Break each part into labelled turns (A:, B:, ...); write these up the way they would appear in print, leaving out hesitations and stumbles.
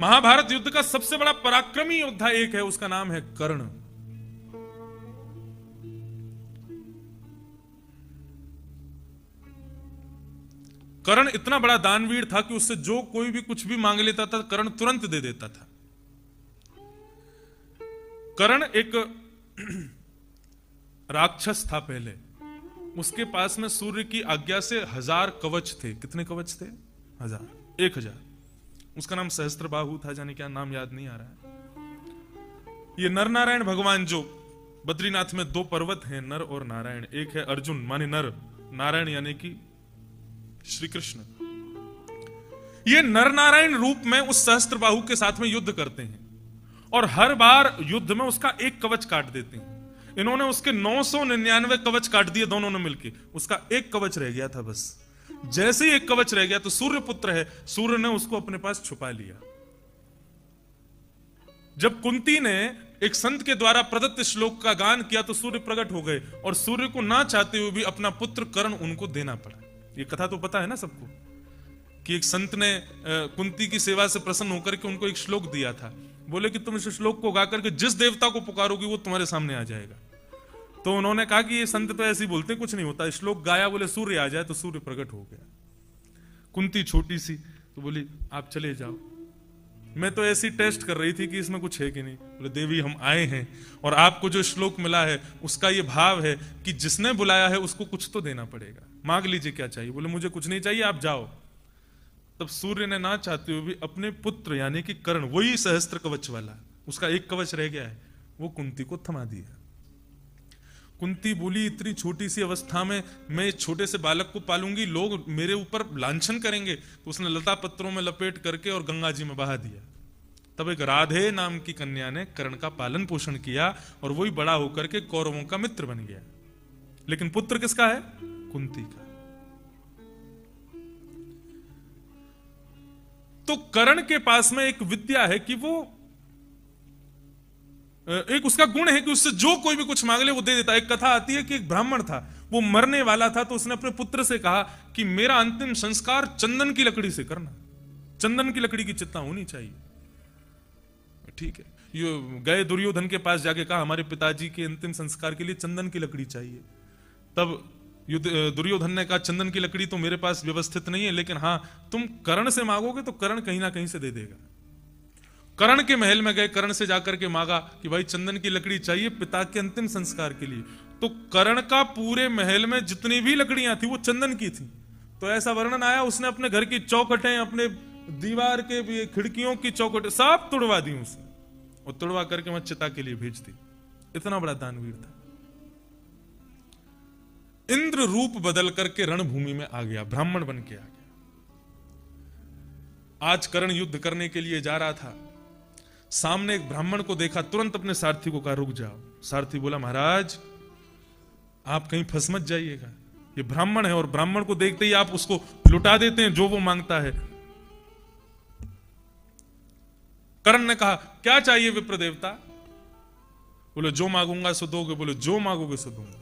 A: महाभारत युद्ध का सबसे बड़ा पराक्रमी योद्धा एक है, उसका नाम है कर्ण। कर्ण इतना बड़ा दानवीर था कि उससे जो कोई भी कुछ भी मांग लेता था कर्ण तुरंत दे देता था। कर्ण एक राक्षस था पहले, उसके पास में सूर्य की आज्ञा से 1000 कवच थे। कितने कवच थे? 1000। उसका नाम सहस्त्रबाहु था, जाने क्या नाम याद नहीं आ रहा है। ये नर नारायण भगवान, जो बद्रीनाथ में 2 पर्वत हैं, नर और नारायण। एक है अर्जुन माने नर, नारायण यानी कि श्री कृष्ण। ये नर नारायण रूप में उस सहस्त्रबाहु के साथ में युद्ध करते हैं और हर बार युद्ध में उसका एक कवच काट देते हैं। इन्होंने उसके 999 कवच काट दिए दोनों ने मिलकर, उसका एक कवच रह गया था बस। जैसे ही एक कवच रह गया तो सूर्य पुत्र है, सूर्य ने उसको अपने पास छुपा लिया। जब कुंती ने एक संत के द्वारा प्रदत्त श्लोक का गान किया तो सूर्य प्रकट हो गए और सूर्य को ना चाहते हुए भी अपना पुत्र कर्ण उनको देना पड़ा। ये कथा तो पता है ना सबको, कि एक संत ने कुंती की सेवा से प्रसन्न होकर के उनको एक श्लोक दिया था। बोले कि तुम इस श्लोक को गा करके जिस देवता को पुकारोगी वो तुम्हारे सामने आ जाएगा। तो उन्होंने कहा कि ये संत तो ऐसे ही बोलते, कुछ नहीं होता। श्लोक गाया, बोले सूर्य आ जाए, तो सूर्य प्रकट हो गया। कुंती छोटी सी तो बोली आप चले जाओ, मैं तो ऐसी टेस्ट कर रही थी कि इसमें कुछ है कि नहीं। बोले देवी हम आए हैं और आपको जो श्लोक मिला है उसका ये भाव है कि जिसने बुलाया है उसको कुछ तो देना पड़ेगा, मांग लीजिए क्या चाहिए। बोले मुझे कुछ नहीं चाहिए, आप जाओ। तब सूर्य ने ना चाहते हुए भी अपने पुत्र यानी कि कर्ण, वही सहस्त्र कवच वाला, उसका एक कवच रह गया है, वो कुंती को थमा दिया। कुंती बोली इतनी छोटी सी अवस्था में मैं छोटे से बालक को पालूंगी, लोग मेरे ऊपर लांछन करेंगे। तो उसने लता पत्रों में लपेट करके और गंगा जी में बहा दिया। तब एक राधे नाम की कन्या ने कर्ण का पालन पोषण किया और वही बड़ा होकर के कौरवों का मित्र बन गया। लेकिन पुत्र किसका है? कुंती का। तो कर्ण के पास में एक विद्या है कि वो, एक उसका गुण है कि उससे जो कोई भी कुछ मांग ले वो दे देता। एक कथा आती है कि एक ब्राह्मण था, वो मरने वाला था, तो उसने अपने पुत्र से कहा कि मेरा अंतिम संस्कार चंदन की लकड़ी से करना, चंदन की लकड़ी की चिता होनी चाहिए। ठीक है, ये गए दुर्योधन के पास जाके कहा हमारे पिताजी के अंतिम संस्कार के लिए चंदन की लकड़ी चाहिए। तब दुर्योधन ने कहा चंदन की लकड़ी तो मेरे पास व्यवस्थित नहीं है, लेकिन हां तुम कर्ण से मांगोगे तो कर्ण कहीं ना कहीं से दे देगा। कर्ण के महल में गए, कर्ण से जाकर के मांगा कि भाई चंदन की लकड़ी चाहिए पिता के अंतिम संस्कार के लिए। तो कर्ण का पूरे महल में जितनी भी लकड़ियां थी वो चंदन की थी। तो ऐसा वर्णन आया उसने अपने घर की चौखटें, अपने दीवार के खिड़कियों की चौखटें सब तोड़वा दी उसने और तोड़वा करके वहां चिता के लिए भेज दी। इतना बड़ा दानवीर था। इंद्र रूप बदल करके रणभूमि में आ गया, ब्राह्मण बन के आ गया। आज कर्ण युद्ध करने के लिए जा रहा था, सामने एक ब्राह्मण को देखा, तुरंत अपने सारथी को कहा रुक जाओ। सारथी बोला महाराज आप कहीं फंस मत जाइएगा, ये ब्राह्मण है और ब्राह्मण को देखते ही आप उसको लुटा देते हैं जो वो मांगता है। कर्ण ने कहा क्या चाहिए विप्र देवता? बोले जो मांगूंगा सो दोगे। बोले जो मांगोगे सो दूंगा।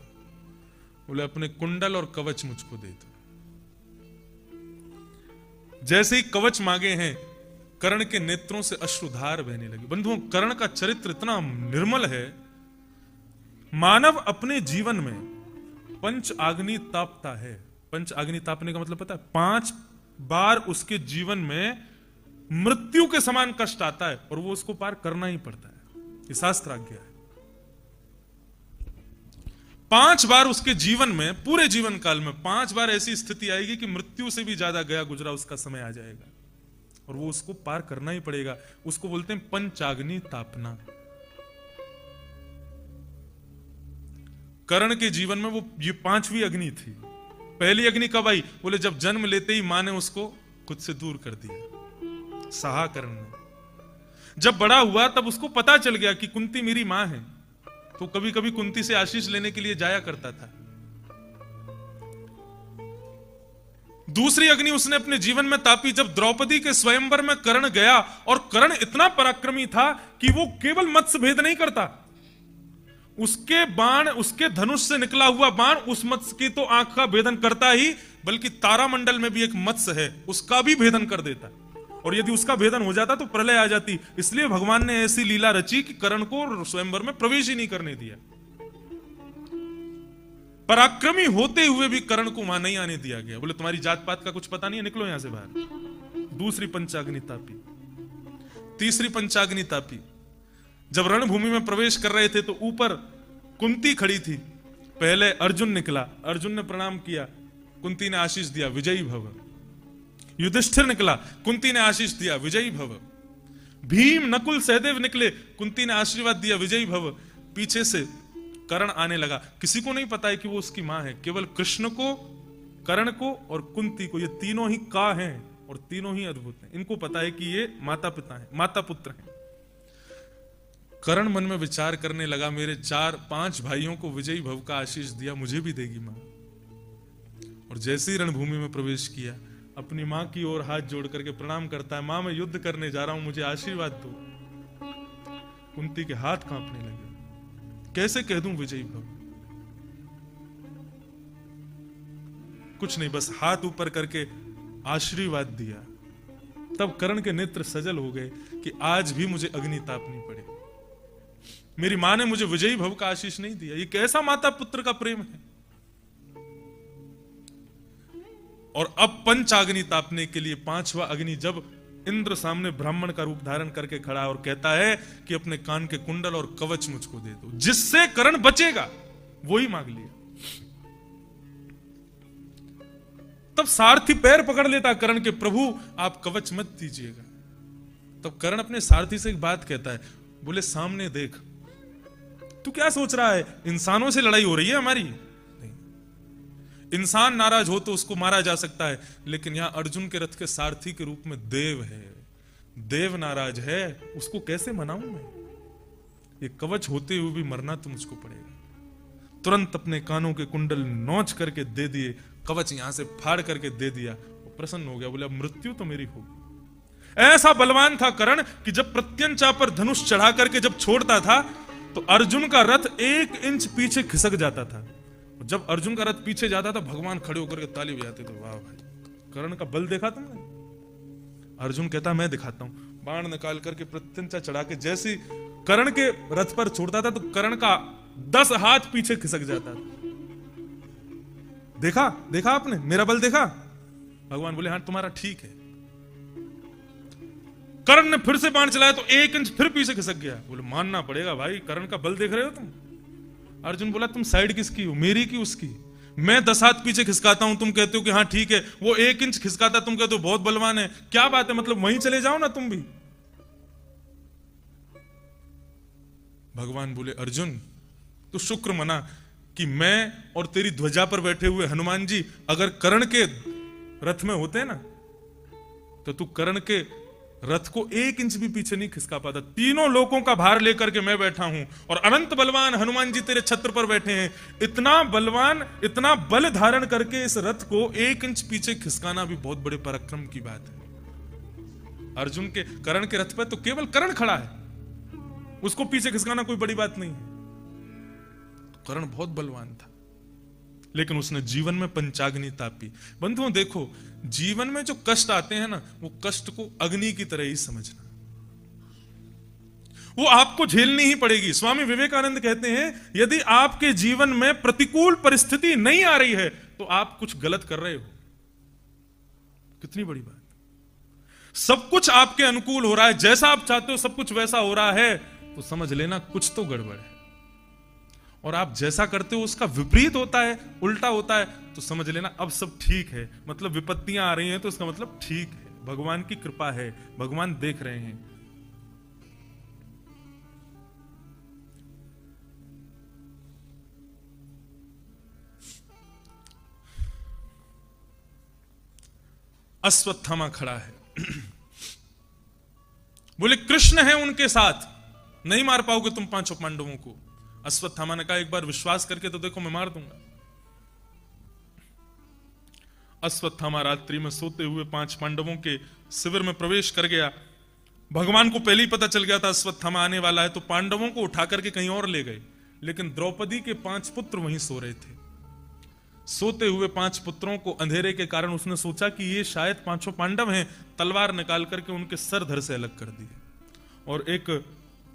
A: बोले अपने कुंडल और कवच मुझको दे दो। जैसे ही कवच मांगे हैं कर्ण के नेत्रों से अश्रुधार बहने लगी। बंधुओं, कर्ण का चरित्र इतना निर्मल है। मानव अपने जीवन में पंच आग्नि तापता है। पंच आग्नि तापने का मतलब पता है? 5 बार उसके जीवन में मृत्यु के समान कष्ट आता है और वो उसको पार करना ही पड़ता है। ये शास्त्र आज्ञा है। 5 बार उसके जीवन में, पूरे जीवन काल में 5 बार ऐसी स्थिति आएगी कि मृत्यु से भी ज्यादा गया गुजरा उसका समय आ जाएगा और वो उसको पार करना ही पड़ेगा। उसको बोलते हैं पंचाग्नि तापना। कर्ण के जीवन में वो ये 5वीं अग्नि थी। पहली अग्नि कब आई? बोले जब जन्म लेते ही मां ने उसको खुद से दूर कर दिया, सहा कर्ण ने। जब बड़ा हुआ तब उसको पता चल गया कि कुंती मेरी मां है, तो कभी कभी कुंती से आशीष लेने के लिए जाया करता था। दूसरी अग्नि उसने अपने जीवन में तापी जब द्रौपदी के स्वयंवर में कर्ण गया, और कर्ण इतना पराक्रमी था कि वो केवल मत्स्य भेद नहीं करता, उसके बाण, उसके धनुष से निकला हुआ बाण उस मत्स्य की तो आंख का भेदन करता ही, बल्कि तारामंडल में भी एक मत्स्य है उसका भी भेदन कर देता। और यदि उसका भेदन हो जाता तो प्रलय आ जाती। इसलिए भगवान ने ऐसी लीला रची कि कर्ण को स्वयंवर में प्रवेश ही नहीं करने दिया। पराक्रमी होते हुए भी कर्ण को वहां नहीं आने दिया गया। बोले तुम्हारी जात पात का कुछ पता नहीं है, निकलो यहां से बाहर। दूसरी पंचाग्नि तापी, तीसरी पंचाग्नि तापी। जब रणभूमि में प्रवेश कर रहे थे तो ऊपर कुंती खड़ी थी। पहले अर्जुन निकला, अर्जुन ने प्रणाम किया, कुंती ने आशीष दिया, विजयी भव। युधिष्ठिर निकला, कुंती ने आशीष दिया, विजयी भव। भीम नकुल सहदेव निकले, कुंती ने आशीर्वाद दिया, विजयी भव। पीछे से कर्ण आने लगा। किसी को नहीं पता है कि वो उसकी मां है, केवल कृष्ण को, कर्ण को और कुंती को, ये तीनों ही का हैं और तीनों ही अद्भुत हैं। इनको पता है कि ये माता पिता हैं, माता पुत्र हैं। कर्ण मन में विचार करने लगा, मेरे 4-5 भाइयों को विजयी भव का आशीष दिया, मुझे भी देगी मां। और जैसे ही रणभूमि में प्रवेश किया, अपनी मां की ओर हाथ जोड़ करके प्रणाम करता है, मां मैं युद्ध करने जा रहा हूं, मुझे आशीर्वाद दो। कुंती के हाथ कांपने लगे, कैसे कह दूं विजयी भव? कुछ नहीं, बस हाथ ऊपर करके आशीर्वाद दिया। तब कर्ण के नेत्र सजल हो गए कि आज भी मुझे अग्नि तापनी पड़े। मेरी मां ने मुझे विजयी भव का आशीष नहीं दिया। ये कैसा माता पुत्र का प्रेम है। और अब पंचाग्नि तापने के लिए 5वां अग्नि, जब इंद्र सामने ब्राह्मण का रूप धारण करके खड़ा और कहता है कि अपने कान के कुंडल और कवच मुझको दे दो, जिससे कर्ण बचेगा, वो ही मांग लिया। तब सारथी पैर पकड़ लेता कर्ण के, प्रभु आप कवच मत दीजिएगा। तब कर्ण अपने सारथी से एक बात कहता है, बोले सामने देख, तू क्या सोच रहा है, इंसानों से लड़ाई हो रही है हमारी? नहीं, इंसान नाराज हो तो उसको मारा जा सकता है, लेकिन यहां अर्जुन के रथ के सारथी के रूप में देव है। देव नाराज है, उसको कैसे मनाऊं मैं? ये कवच होते हुए भी मरना तो मुझको पड़ेगा। तुरंत अपने कानों के कुंडल नोच करके दे दिए, कवच यहां से फाड़ करके दे दिया, प्रसन्न हो गया। बोले अब मृत्यु तो मेरी होगी। ऐसा बलवान था कर्ण कि जब प्रत्यंचा पर धनुष चढ़ा करके जब छोड़ता था तो अर्जुन का रथ 1 इंच पीछे खिसक जाता था। जब अर्जुन का रथ पीछे जाता था, भगवान खड़े होकर के ताली बजाते थे, वाह भाई, कर्ण का बल देखा तुमने? अर्जुन कहता मैं दिखाता हूं। बाण निकाल करके प्रत्यंचा चढ़ा के जैसे कर्ण के रथ पर छोड़ता था तो कर्ण का 10 हाथ पीछे खिसक जाता था। देखा देखा आपने मेरा बल देखा? भगवान बोले हाँ तुम्हारा ठीक है। कर्ण ने फिर से बाण चलाया तो 1 इंच फिर पीछे खिसक गया। बोले मानना पड़ेगा भाई, कर्ण का बल देख रहे हो तुम? अर्जुन बोला तुम साइड किसकी हो, मेरी की उसकी? मैं 10 हाथ पीछे खिसकाता हूं, तुम कहते हो कि हाँ ठीक है। वो 1 इंच खिसकाता, तुम कहते हो बहुत बलवान है। क्या बात है, मतलब वहीं चले जाओ ना तुम भी। भगवान बोले अर्जुन तो शुक्र मना कि मैं और तेरी ध्वजा पर बैठे हुए हनुमान जी अगर कर्ण के रथ में होते ना तो तू कर्ण के रथ को 1 इंच भी पीछे नहीं खिसका पाता। तीनों लोगों का भार लेकर के मैं बैठा हूं और अनंत बलवान हनुमान जी तेरे छत्र पर बैठे हैं। इतना बलवान, इतना बल धारण करके इस रथ को 1 इंच पीछे खिसकाना भी बहुत बड़े पराक्रम की बात है। अर्जुन के कर्ण के रथ पर तो केवल कर्ण खड़ा है, उसको पीछे खिसकाना कोई बड़ी बात नहीं है। कर्ण बहुत बलवान था, लेकिन उसने जीवन में पंचाग्नि तापी। बंधुओं देखो, जीवन में जो कष्ट आते हैं ना, वो कष्ट को अग्नि की तरह ही समझना, वो आपको झेलनी ही पड़ेगी। स्वामी विवेकानंद कहते हैं यदि आपके जीवन में प्रतिकूल परिस्थिति नहीं आ रही है तो आप कुछ गलत कर रहे हो। कितनी बड़ी बात। सब कुछ आपके अनुकूल हो रहा है, जैसा आप चाहते हो सब कुछ वैसा हो रहा है, तो समझ लेना कुछ तो गड़बड़ है। और आप जैसा करते हो उसका विपरीत होता है, उल्टा होता है, तो समझ लेना अब सब ठीक है। मतलब विपत्तियां आ रही हैं तो इसका मतलब ठीक है, भगवान की कृपा है, भगवान देख रहे हैं। अश्वत्थामा खड़ा है बोले कृष्ण है उनके साथ, नहीं मार पाओगे तुम 5 पांडवों को। अश्वत्थामा ने कहा एक बार विश्वास करके तो देखो, मैं मार दूंगा। अश्वत्थामा रात्रि में सोते हुए 5 पांडवों के शिविर में प्रवेश कर गया। भगवान को पहले ही पता चल गया था अश्वत्थामा आने वाला है, तो पांडवों को उठा करके कहीं और ले गए, लेकिन द्रौपदी के 5 पुत्र वहीं सो रहे थे। सोते हुए 5 पुत्रों को अंधेरे के कारण उसने सोचा कि ये शायद 5 पांडव हैं। तलवार निकाल करके उनके सर धड़ से अलग कर दिए और एक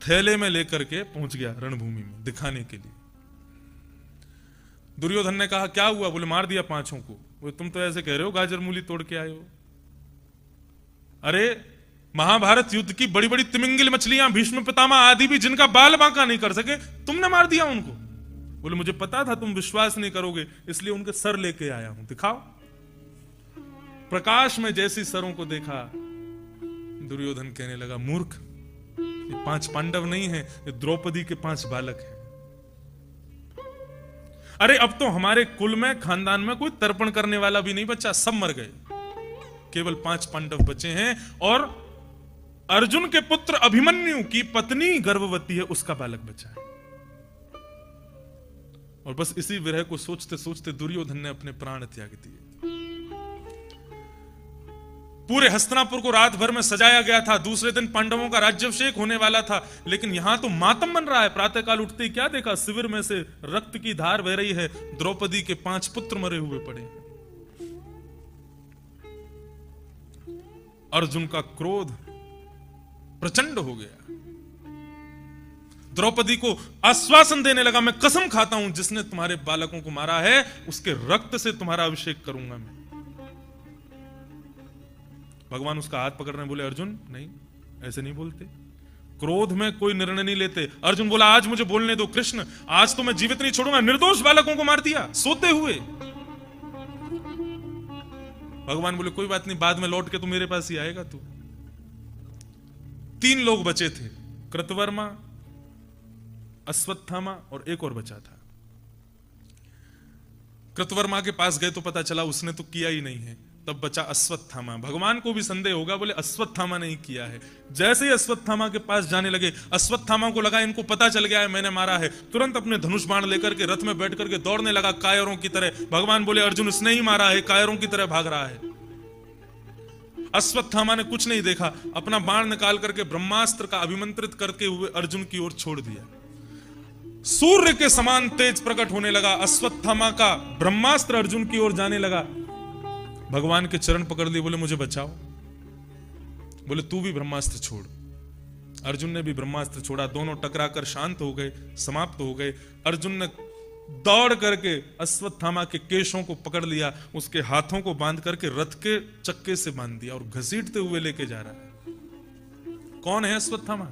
A: थैले में लेकर के पहुंच गया रणभूमि में दिखाने के लिए। दुर्योधन ने कहा क्या हुआ? बोले मार दिया 5 को। बोले तुम तो ऐसे कह रहे हो गाजर मूली तोड़ के आए हो। अरे महाभारत युद्ध की बड़ी बड़ी तिमिंगिल मछलियां भीष्म पितामह आदि भी जिनका बाल बांका नहीं कर सके, तुमने मार दिया उनको। बोले मुझे पता था तुम विश्वास नहीं करोगे, इसलिए उनके सर लेके आया हूं, दिखाओ। प्रकाश में जैसी सरों को देखा, दुर्योधन कहने लगा मूर्ख, ये 5 पांडव नहीं है, ये द्रौपदी के 5 बालक हैं। अरे अब तो हमारे कुल में खानदान में कोई तर्पण करने वाला भी नहीं बचा, सब मर गए, केवल 5 पांडव बचे हैं। और अर्जुन के पुत्र अभिमन्यु की पत्नी गर्भवती है, उसका बालक बचा है। और बस इसी विरह को सोचते सोचते दुर्योधन ने अपने प्राण त्याग दिए। पूरे हस्तिनापुर को रात भर में सजाया गया था, दूसरे दिन पांडवों का राज्याभिषेक होने वाला था, लेकिन यहां तो मातम बन रहा है। प्रातःकाल उठते ही क्या देखा? शिविर में से रक्त की धार बह रही है, द्रौपदी के 5 पुत्र मरे हुए पड़े। अर्जुन का क्रोध प्रचंड हो गया, द्रौपदी को आश्वासन देने लगा, मैं कसम खाता हूं जिसने तुम्हारे बालकों को मारा है उसके रक्त से तुम्हारा अभिषेक करूंगा मैं। भगवान उसका हाथ पकड़ रहे बोले अर्जुन नहीं, ऐसे नहीं बोलते, क्रोध में कोई निर्णय नहीं लेते। अर्जुन बोला आज मुझे बोलने दो कृष्ण, आज तो मैं जीवित नहीं छोड़ूंगा। निर्दोष बालकों को मार दिया सोते हुए। भगवान बोले कोई बात नहीं, बाद में लौट के तू मेरे पास ही आएगा तू। 3 लोग बचे थे, कृतवर्मा, अश्वत्थामा और एक और बचा था। कृतवर्मा के पास गए तो पता चला उसने तो किया ही नहीं है, तब बचा अश्वत्थामा। भगवान को भी संदेह होगा, बोले अश्वत्थामा नहीं किया है। जैसे ही अश्वत्थामा के पास जाने लगे, अश्वत्थामा को लगा इनको पता चल गया है मैंने मारा है, तुरंत अपने धनुष बाण लेकर के रथ में बैठ करके दौड़ने लगा कायरों की तरह। भगवान बोले अर्जुन इसने ही मारा है, कायरों की तरह भाग रहा है। अश्वत्थामा ने कुछ नहीं देखा, अपना बाण निकाल करके ब्रह्मास्त्र का अभिमंत्रित करके हुए अर्जुन की ओर छोड़ दिया। सूर्य के समान तेज प्रकट होने लगा, अश्वत्थामा का ब्रह्मास्त्र अर्जुन की ओर जाने लगा। भगवान के चरण पकड़ लिए, बोले मुझे बचाओ। बोले तू भी ब्रह्मास्त्र छोड़। अर्जुन ने भी ब्रह्मास्त्र छोड़ा, दोनों टकराकर शांत हो गए, समाप्त हो गए। अर्जुन ने दौड़ करके अश्वत्थामा के केशों को पकड़ लिया, उसके हाथों को बांध करके रथ के चक्के से बांध दिया और घसीटते हुए लेके जा रहा है। कौन है अश्वत्थामा?